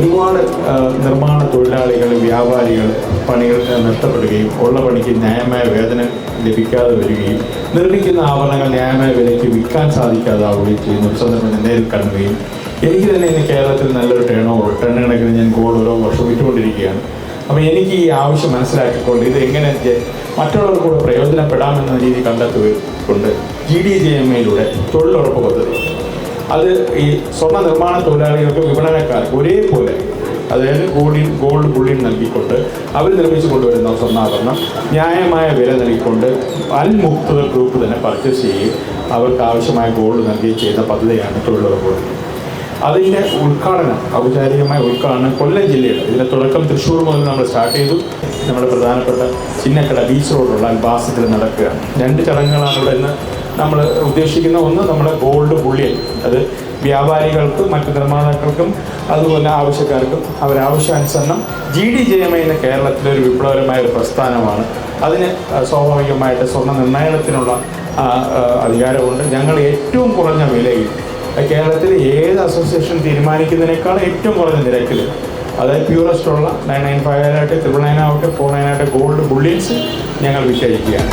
ഒരുപാട് നിർമ്മാണ തൊഴിലാളികൾ, വ്യാപാരികൾ പണികൾ നഷ്ടപ്പെടുകയും ഉള്ള പണിക്ക് ന്യായമായ വേതനം ലഭിക്കാതെ വരികയും നിർമ്മിക്കുന്ന ആഭരണങ്ങൾ ന്യായമായ വിലയ്ക്ക് വിൽക്കാൻ സാധിക്കാതാവുകയും ചെയ്യുന്ന ഒരു സന്ദർഭം നേരിൽ കാണുകയും എനിക്ക് തന്നെ ഇന്ന് കേരളത്തിൽ നല്ലൊരു ടേൺ കണക്കിന് ഞാൻ ഗോൾഡ് ഓരോ വർഷം വിറ്റുകൊണ്ടിരിക്കുകയാണ്. അപ്പോൾ എനിക്ക് ഈ ആവശ്യം മനസ്സിലാക്കിക്കൊണ്ട് ഇത് എങ്ങനെ മറ്റുള്ളവർക്ക് കൂടെ പ്രയോജനപ്പെടാമെന്ന രീതി കണ്ടെത്തുകൊണ്ട് GDJMA തൊഴിലുറപ്പ് പദ്ധതി, അത് ഈ സ്വർണ്ണ നിർമ്മാണ തൊഴിലാളികൾക്ക് വിപണനക്കാർക്ക് ഒരേപോലെ, അതായത് ഗോൾഡ് ബുള്ളിൻ നൽകിക്കൊണ്ട് അവർ നിർമ്മിച്ചു കൊണ്ടുവരുന്ന സ്വർണ്ണാഭരണം ന്യായമായ വില നൽകിക്കൊണ്ട് അൽമുക്ത ഗ്രൂപ്പ് തന്നെ പർച്ചേസ് ചെയ്യുകയും അവർക്ക് ആവശ്യമായ ഗോൾഡ് നൽകുകയും ചെയ്യുന്ന പദ്ധതിയാണ് തൊഴിലുറപ്പ്. അതിൻ്റെ ഉദ്ഘാടനം, ഔപചാരികമായ ഉദ്ഘാടനം കൊല്ലം ജില്ലയിൽ, ഇതിൻ്റെ തുടക്കം തൃശ്ശൂർ മുതൽ നമ്മൾ സ്റ്റാർട്ട് ചെയ്തു. നമ്മുടെ പ്രധാനപ്പെട്ട ചിന്നക്കട ബീച്ച് റോഡുള്ള അൽബാസത്തിൽ നടക്കുകയാണ്. 2 ചടങ്ങുകളാണ് ഇവിടെ ഇന്ന് നമ്മൾ ഉദ്ദേശിക്കുന്ന. ഒന്ന്, നമ്മുടെ ഗോൾഡ് ബുള്ളിയൻ, അത് വ്യാപാരികൾക്കും മറ്റ് നിർമ്മാതാക്കൾക്കും അതുപോലെ ആവശ്യക്കാർക്കും അവരാവശ്യാനുസരണം GDJMA എന്ന കേരളത്തിലൊരു വിപ്ലവകരമായ ഒരു പ്രസ്ഥാനമാണ്. അതിന് സ്വാഭാവികമായിട്ട് സ്വർണ്ണ നിർണ്ണയത്തിനുള്ള അധികാരമുണ്ട്. ഞങ്ങൾ ഏറ്റവും കുറഞ്ഞ വിലയിൽ കേരളത്തിൽ ഏത് അസോസിയേഷൻ തീരുമാനിക്കുന്നതിനേക്കാൾ ഏറ്റവും കുറഞ്ഞ നിരക്കിൽ, അതായത് പ്യൂറസ്റ്റ് ഉള്ള 995 ആകട്ടെ, 999 ആവട്ടെ, 49 ആവട്ടെ ഗോൾഡ് ബുള്ളിയൻസ് ഞങ്ങൾ വിറ്റഴിക്കുകയാണ്.